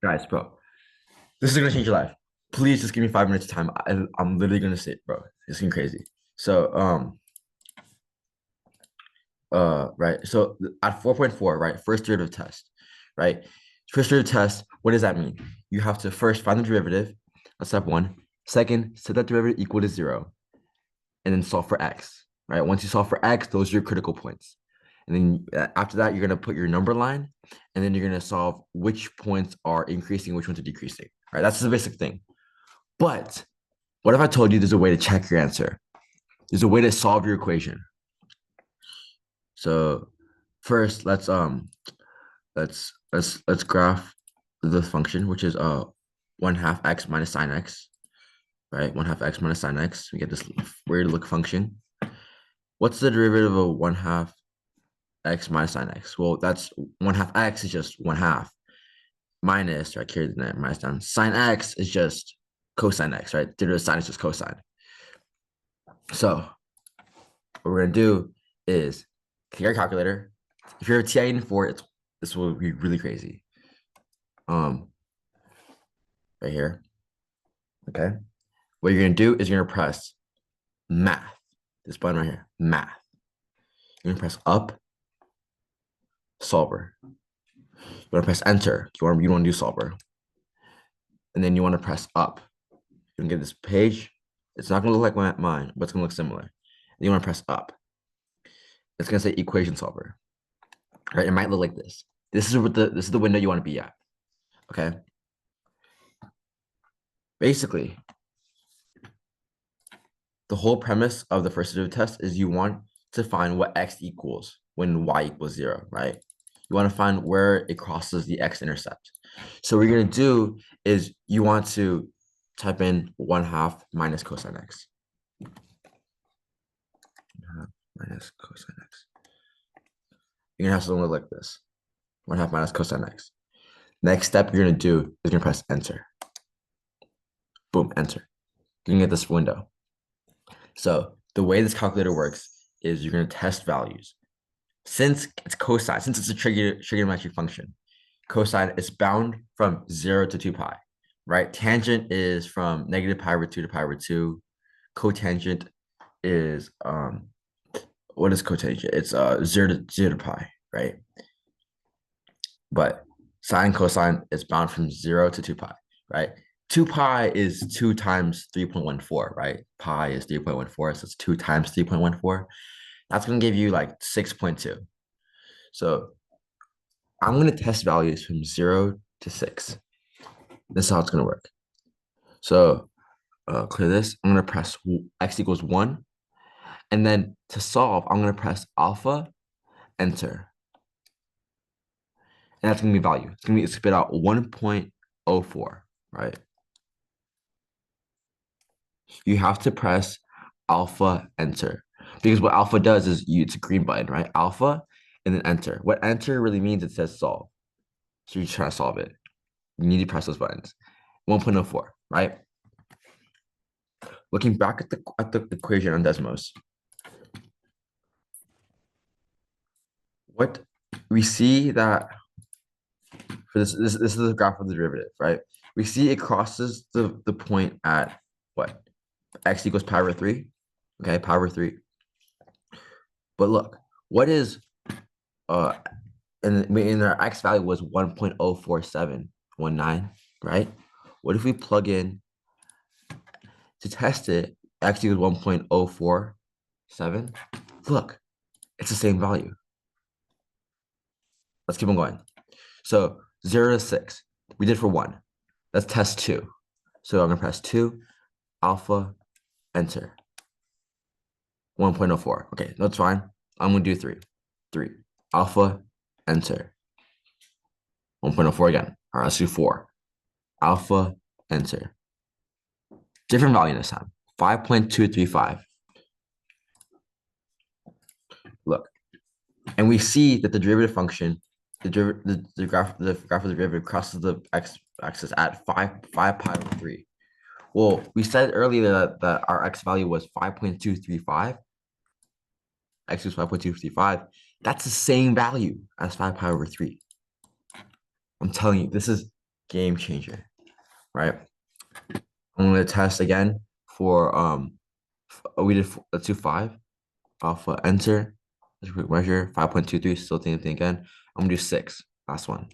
Guys, bro, this is gonna change your life. Please just give me 5 minutes of time. I'm literally gonna sit, bro. It's getting crazy. So, right. So at 4.4, right, first derivative test, right? First derivative test, what does that mean? You have to first find the derivative, that's step one. Second, set that derivative equal to zero, and then solve for x, right? Once you solve for x, those are your critical points. And then after that, you're gonna put your number line, and then you're gonna solve which points are increasing, which ones are decreasing, right? That's the basic thing. But what if I told you there's a way to check your answer? There's a way to solve your equation. So first, let's graph the function, which is 1/2 x minus sine x, right? 1/2 x minus sine x. We get this weird look function. What's the derivative of 1/2 x minus sine x? Well, that's 1/2 x is just 1/2 minus, right? Carry the net minus down. Sine x is just cosine x, right? Derivative of sine is just cosine. So what we're gonna do is take our calculator. If you're a TI for it, this will be really crazy. Right here. Okay. What you're gonna do is you're gonna press math. This button right here, math. You're gonna press up, solver. You wanna press enter. You wanna do solver. And then you wanna press up. You're gonna get this page. It's not gonna look like mine, but it's gonna look similar. And you wanna press up. It's gonna say equation solver. Right? It might look like this. This is the window you want to be at. Okay. Basically, the whole premise of the first derivative test is you want to find what x equals when y equals 0, right? You want to find where it crosses the x-intercept. So what you're going to do is you want to type in 1/2 minus cosine x. 1/2 minus cosine x. You're going to have something look like this. 1/2 minus cosine x. Next step you're going to do is you're going to press enter. Boom, enter. You can get this window. So the way this calculator works is you're going to test values. Since it's cosine, since it's a trigonometric function, cosine is bound from 0 to 2 pi, right? Tangent is from negative pi over 2 to pi over 2. Cotangent is, what is cotangent? It's 0 to pi, right? But sine cosine is bound from 0 to 2 pi, right? 2 pi is 2 times 3.14, right? Pi is 3.14, so it's 2 times 3.14. That's going to give you like 6.2. So I'm going to test values from 0 to 6. This is how it's going to work. So clear this. I'm going to press x equals 1. And then to solve, I'm going to press alpha, enter. And that's going to be value. It's going to be spit out 1.04, right? You have to press alpha, enter. Because what alpha does is it's a green button, right? Alpha, and then enter. What enter really means, it says solve. So you're trying to solve it. You need to press those buttons. 1.04, right? Looking back at the equation on Desmos, what we see that for this is the graph of the derivative, right? We see it crosses the point at what? X equals pi over 3. Okay, pi over 3. But look, what is uh and our x value was 1.04719, right? What if we plug in to test it, x equals 1.047? Look, it's the same value. Let's keep on going. So 0 to 6, we did for 1. Let's test 2. So I'm gonna press 2, alpha, enter. 1.04. Okay, that's fine. I'm gonna do 3. 3, alpha, enter. 1.04 again. All right, let's do 4. Alpha, enter. Different value this time. 5.235. Look, and we see that the derivative function, the graph of the derivative crosses the x-axis at 5 pi over 3. Well, we said earlier that our x value was 5.235. X is 5.235. That's the same value as 5 pi over 3. I'm telling you, this is game changer, right? I'm gonna test again for we did let's do 5 alpha enter. Let's quick measure 5.23, still thinking again. I'm gonna do 6, last one.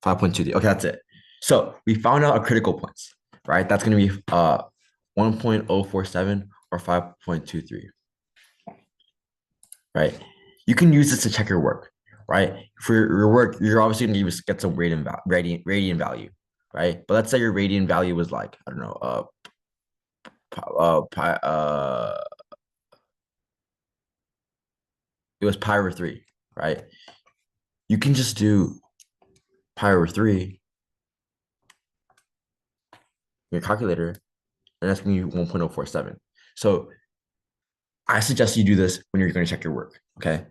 5.23. Okay, that's it. So we found out a critical points, right? That's gonna be 1.047 or 5.23. Right? You can use this to check your work, right? For your work, you're obviously gonna get some radian value, right? But let's say your radian value was like, I don't know, it was pi over 3, right? You can just do pi over 3 your calculator, and that's gonna be 1.047. So I suggest you do this when you're going to check your work. Okay.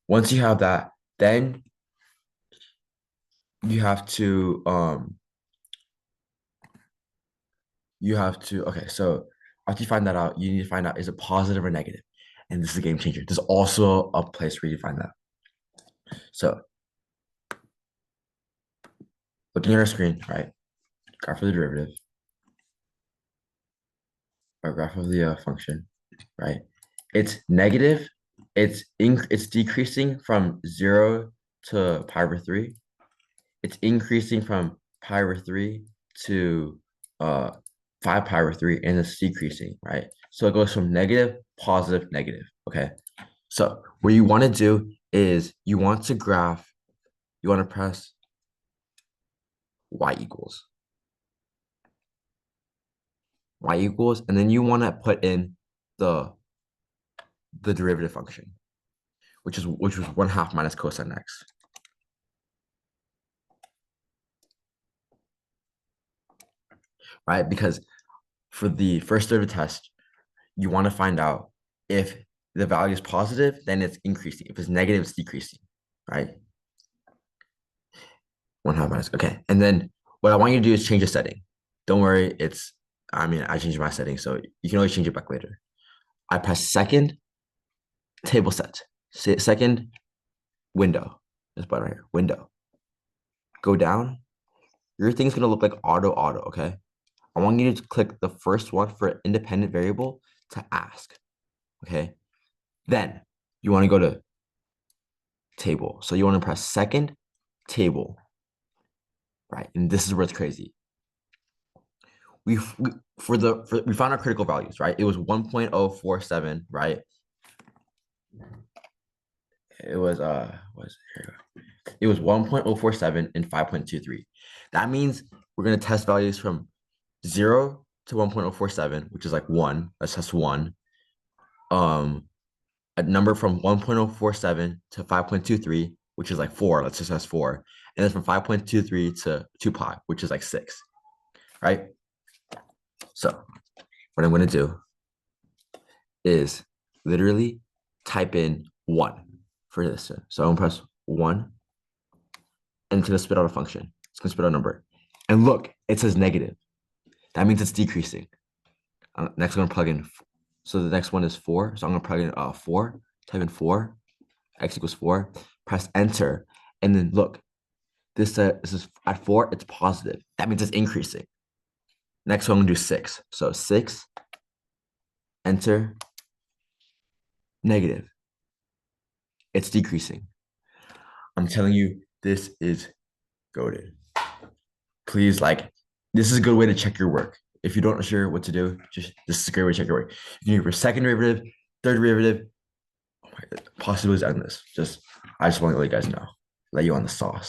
Once you have that, then you have to okay, so after you find that out, you need to find out is it positive or negative? And this is a game changer. There's also a place where you find that. So looking at our screen, right? Graph of the derivative, or graph of the function, right? It's negative. It's decreasing from 0 to pi over 3. It's increasing from pi over 3 to 5 pi over 3, and it's decreasing, right? So it goes from negative, positive, negative. Okay. So what you want to do is you want to press y equals, and then you want to put in the derivative function, which was 1/2 minus cosine x. Right? Because for the first derivative test, you want to find out if the value is positive, then it's increasing. If it's negative, it's decreasing, right? 1/2 minus, okay. And then what I want you to do is change the setting. Don't worry, I changed my setting, so you can always change it back later. I press second table set, second window, this button right here, window. Go down. Your thing's gonna look like auto, okay? I want you to click the first one for independent variable to ask, okay? Then you want to go to table. So you want to press second table, right? And this is where it's crazy. We found our critical values, right? It was 1.047, right? It was it was 1.047 and 5.23. That means we're gonna test values from 0 to 1.047, which is like 1. Let's test 1. A number from 1.047 to 5.23, which is like 4. Let's just test 4. And then from 5.23 to 2 pi, which is like 6. Right? So what I'm going to do is literally type in 1 for this. So I'm going to press 1, and it's going to spit out a function. It's going to spit out a number. And look, it says negative. That means it's decreasing. Next, I'm going to plug in. So the next one is 4. So I'm going to plug in 4. Type in 4. X equals 4. Press enter. And then look, this is at 4, it's positive. That means it's increasing. Next one, I'm going to do 6. So 6, enter, negative. It's decreasing. I'm telling you, this is goated. Please, this is a good way to check your work. If you don't know sure what to do, this is a great way to check your work. You can do your second derivative, third derivative, possibilities endless. I just want to let you guys know, let you on the sauce.